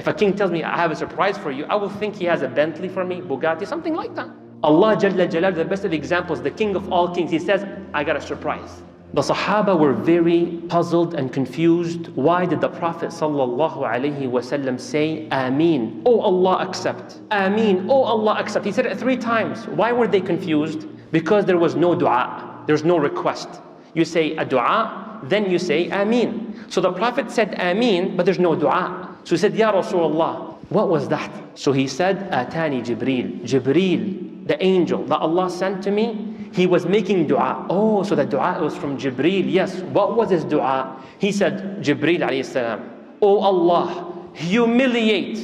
If a king tells me, I have a surprise for you, I will think he has a Bentley for me, Bugatti, something like that. Allah Jalla Jalal, the best of examples, the king of all kings, he says, I got a surprise. The Sahaba were very puzzled and confused. Why did the Prophet ﷺ say, Ameen, oh Allah accept. Ameen, oh Allah accept. He said it 3 times. Why were they confused? Because there was no dua, there's no request. You say a dua, then you say Ameen. So the Prophet said Ameen, but there's no dua. So he said, Ya Rasulullah, what was that? So he said, Atani Jibreel. Jibreel, the angel that Allah sent to me, he was making dua. Oh, so the dua was from Jibreel. Yes, what was his dua? He said, Jibreel alayhi salam, oh Allah, humiliate,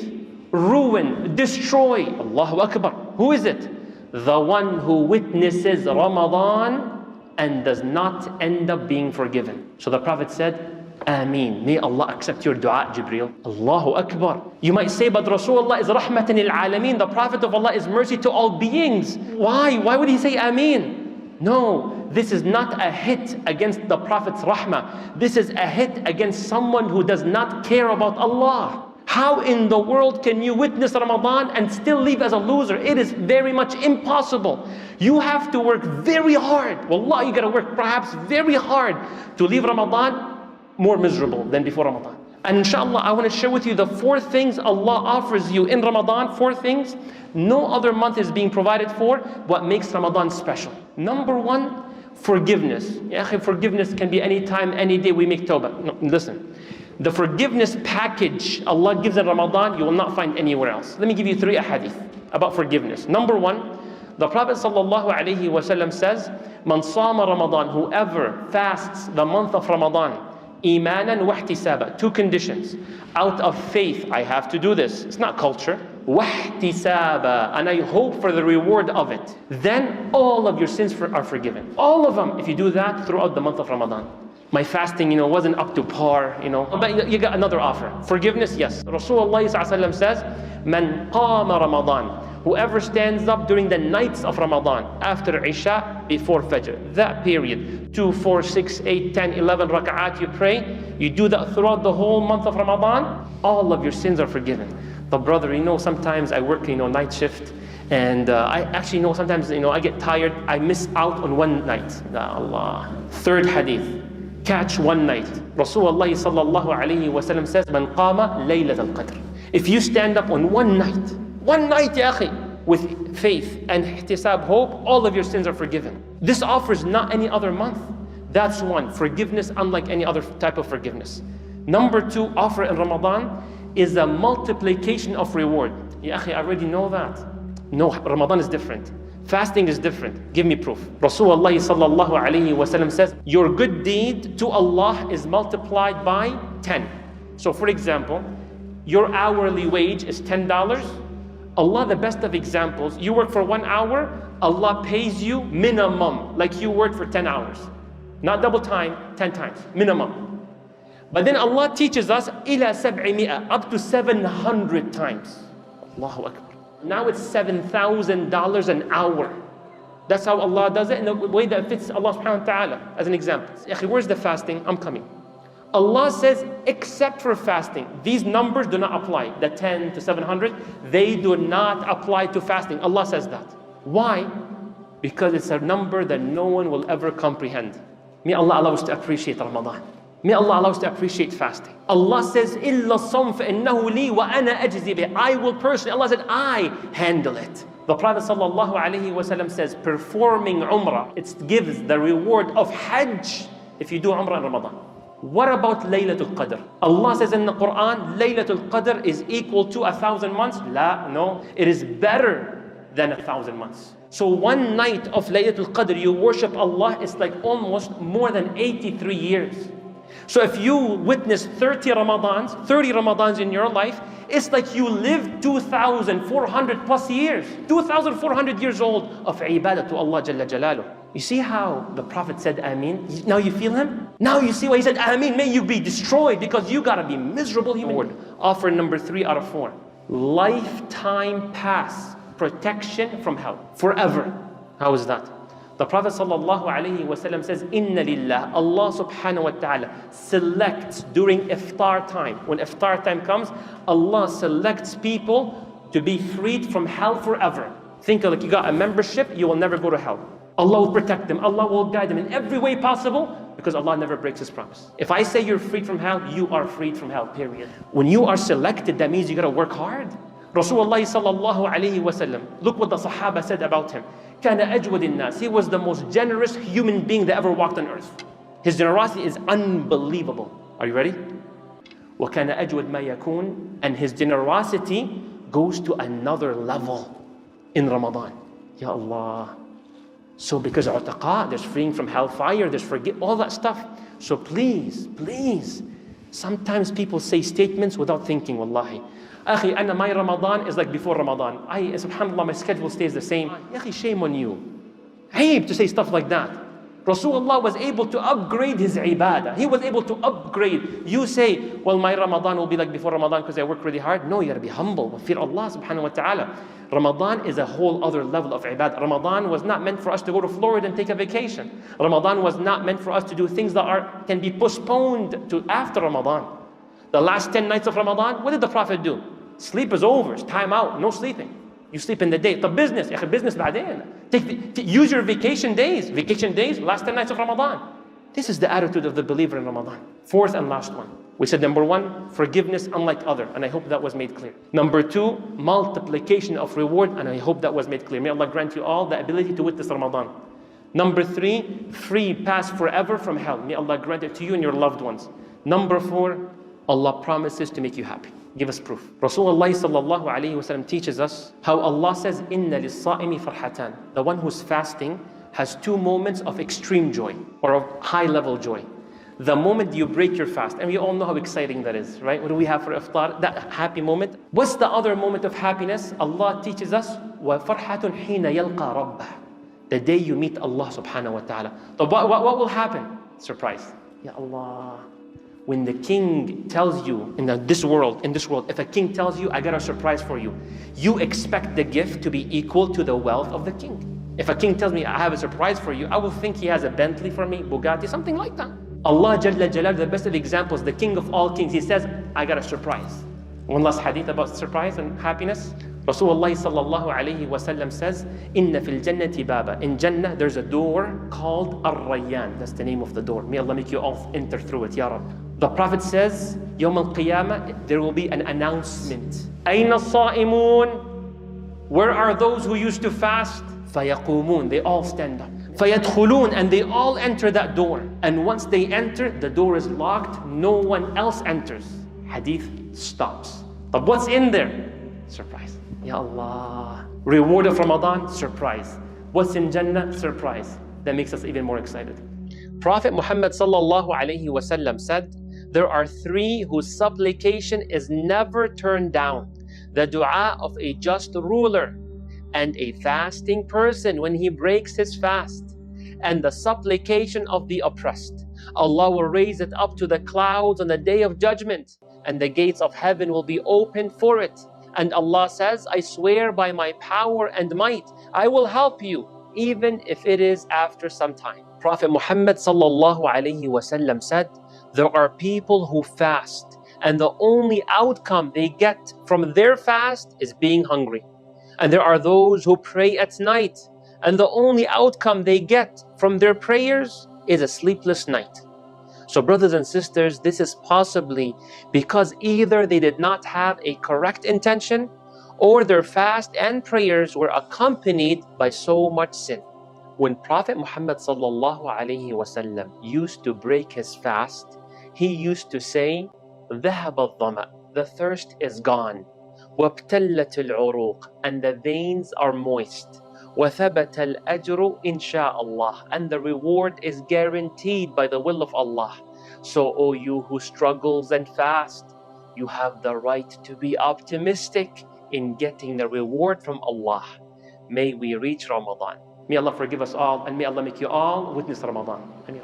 ruin, destroy. Allahu Akbar. Who is it? The one who witnesses Ramadan and does not end up being forgiven. So the Prophet said, Ameen. May Allah accept your dua, Jibreel. Allahu Akbar. You might say, but Rasulullah is rahmatan lil alameen. The Prophet of Allah is mercy to all beings. Why? Why would he say Ameen? No, this is not a hit against the Prophet's rahmah. This is a hit against someone who does not care about Allah. How in the world can you witness Ramadan and still leave as a loser? It is very much impossible. You have to work very hard. Wallah, you gotta work perhaps very hard to leave Ramadan more miserable than before Ramadan. And inshallah, I want to share with you the 4 things Allah offers you in Ramadan. 4 things no other month is being provided for. What makes Ramadan special? Number 1, forgiveness. Ya akhi, forgiveness can be any time, any day we make tawbah. No, listen. The forgiveness package Allah gives in Ramadan, you will not find anywhere else. Let me give you 3 ahadith about forgiveness. Number 1, the Prophet ﷺ says, Man sama Ramadan, whoever fasts the month of Ramadan, Imanan wahtisaba, 2 conditions. Out of faith, I have to do this. It's not culture. Wahtisaba, and I hope for the reward of it. Then all of your sins are forgiven. All of them, if you do that throughout the month of Ramadan. My fasting, wasn't up to par, But you got another offer. Forgiveness, yes. Rasulullah ﷺ says, Man qama Ramadan. Whoever stands up during the nights of Ramadan, after Isha, before Fajr, that period, 2, 4, 6, 8, 10, 11 raka'at you pray, you do that throughout the whole month of Ramadan, all of your sins are forgiven. But brother, sometimes I work, night shift, and I actually sometimes, I get tired, I miss out on one night. Allah. 3rd hadith, catch one night. Rasulullah sallallahu alayhi wa sallam says, Man qama laylat al-qadr. If you stand up on one night, ya akhi, with faith and ihtisab, hope, all of your sins are forgiven. This offers not any other month. That's 1, forgiveness unlike any other type of forgiveness. Number 2, offer in Ramadan is a multiplication of reward. Ya akhi, I already know that. No, Ramadan is different. Fasting is different. Give me proof. Rasulullah sallallahu alayhi wa sallam says, your good deed to Allah is multiplied by 10. So for example, your hourly wage is $10. Allah, the best of examples, you work for 1 hour, Allah pays you minimum, like you work for 10 hours. Not double time, 10 times, minimum. But then Allah teaches us, ila 700, up to 700 times. Allahu Akbar. Now it's $7,000 an hour. That's how Allah does it in a way that fits Allah subhanahu wa ta'ala. As an example, where's the fasting? I'm coming. Allah says, except for fasting, these numbers do not apply. The 10 to 700, they do not apply to fasting. Allah says that. Why? Because it's a number that no one will ever comprehend. May Allah allow us to appreciate Ramadan. May Allah allow us to appreciate fasting. Allah says, إِلَّا الصَّوْمَ فَإِنَّهُ لِي وَأَنَا أَجْزِي بِهِ. I will personally, Allah said, I handle it. The Prophet ﷺ says, performing Umrah, it gives the reward of Hajj if you do Umrah in Ramadan. What about Laylatul Qadr? Allah says in the Quran, Laylatul Qadr is equal to 1,000 months. No, it is better than 1,000 months. So one night of Laylatul Qadr, you worship Allah, is like almost more than 83 years. So if you witness 30 Ramadans in your life, it's like you lived 2,400 plus years, 2,400 years old of ibadah to Allah Jalla Jalaluh. You see how the Prophet said Ameen? Now you feel him? Now you see why he said Ameen, may you be destroyed because you gotta be miserable human. Offer number 3 out of 4. Lifetime pass, protection from hell, forever. How is that? The Prophet ﷺ says, Inna lillah, Allah subhanahu wa ta'ala selects during iftar time. When iftar time comes, Allah selects people to be freed from hell forever. Think like you got a membership, you will never go to hell. Allah will protect them, Allah will guide them in every way possible, because Allah never breaks His promise. If I say you're freed from hell, you are freed from hell, period. When you are selected, that means you gotta work hard. Rasulullah sallallahu alayhi wa sallam, look what the Sahaba said about him. كَانَ أَجْوَدِ النَّاسِ. He was the most generous human being that ever walked on earth. His generosity is unbelievable. Are you ready? وَكَانَ أَجْوَدْ مَا يَكُونَ. And his generosity goes to another level in Ramadan. Ya Allah. So because utaqa, there's freeing from hellfire, there's all that stuff. So please, please, sometimes people say statements without thinking, wallahi. Akhi, أنا my Ramadan is like before Ramadan. Subhanallah, my schedule stays the same. Akhi, shame on you. Aib to say stuff like that. Rasulullah was able to upgrade his ibadah. He was able to upgrade. You say, well, my Ramadan will be like before Ramadan because I work really hard. No, you gotta be humble. Fear Allah subhanahu wa ta'ala. Ramadan is a whole other level of ibadah. Ramadan was not meant for us to go to Florida and take a vacation. Ramadan was not meant for us to do things that can be postponed to after Ramadan. The last 10 nights of Ramadan, what did the Prophet do? Sleep is over, it's time out, no sleeping. You sleep in the day. The business, business بعدين. Use your vacation days, last 10 nights of Ramadan. This is the attitude of the believer in Ramadan. Fourth and last one. We said number one, forgiveness unlike other, and I hope that was made clear. Number two, multiplication of reward, and I hope that was made clear. May Allah grant you all the ability to witness Ramadan. Number three, free pass forever from hell. May Allah grant it to you and your loved ones. Number four, Allah promises to make you happy. Give us proof. Rasulullah sallallahu alayhi wa sallam teaches us how Allah says, Inna lis-sa'imi farhatan. The one who's fasting has two moments of extreme joy or of high level joy. The moment you break your fast, and we all know how exciting that is, right? What do we have for iftar? That happy moment. What's the other moment of happiness? Allah teaches us, وَفَرْحَةٌ حِينَ يَلْقَى رَبَّهُ. The day you meet Allah subhanahu wa ta'ala. So what will happen? Surprise. Ya Allah. When the king tells you in this world, if a king tells you, I got a surprise for you, you expect the gift to be equal to the wealth of the king. If a king tells me, I have a surprise for you, I will think he has a Bentley for me, Bugatti, something like that. Allah Jalla Jalal, the best of examples, the king of all kings, He says, I got a surprise. One last hadith about surprise and happiness. Rasulullah sallallahu alayhi wa sallam says, Inna fil jannati baba. In Jannah, there's a door called Ar-Rayyan. That's the name of the door. May Allah make you all enter through it, Ya Rab. The Prophet says, Yawm al-Qiyamah, there will be an announcement. Ayna as-sa'imun? Where are those who used to fast? Fayaqumun. They all stand up. Fayadkhulun, and they all enter that door. And once they enter, the door is locked. No one else enters. Hadith stops. But what's in there? Surprise. Ya Allah. Reward of Ramadan? Surprise. What's in Jannah? Surprise. That makes us even more excited. Prophet Muhammad sallallahu alayhi wa sallam said, there are three whose supplication is never turned down. The dua of a just ruler, and a fasting person when he breaks his fast, and the supplication of the oppressed. Allah will raise it up to the clouds on the day of judgment, and the gates of heaven will be opened for it. And Allah says, I swear by my power and might, I will help you, even if it is after some time. Prophet Muhammad sallallahu alayhi wa sallam said, there are people who fast, and the only outcome they get from their fast is being hungry. And there are those who pray at night, and the only outcome they get from their prayers is a sleepless night. So brothers and sisters, this is possibly because either they did not have a correct intention, or their fast and prayers were accompanied by so much sin. When Prophet Muhammad sallallahu alayhi wa sallam used to break his fast, he used to say, ذهب الظمأ, the thirst is gone. وابتلت العروق, and the veins are moist. وثبت الأجر إن شاء الله, and the reward is guaranteed by the will of Allah. So, O you who struggles and fast, you have the right to be optimistic in getting the reward from Allah. May we reach Ramadan. May Allah forgive us all, and may Allah make you all witness Ramadan. Ameen.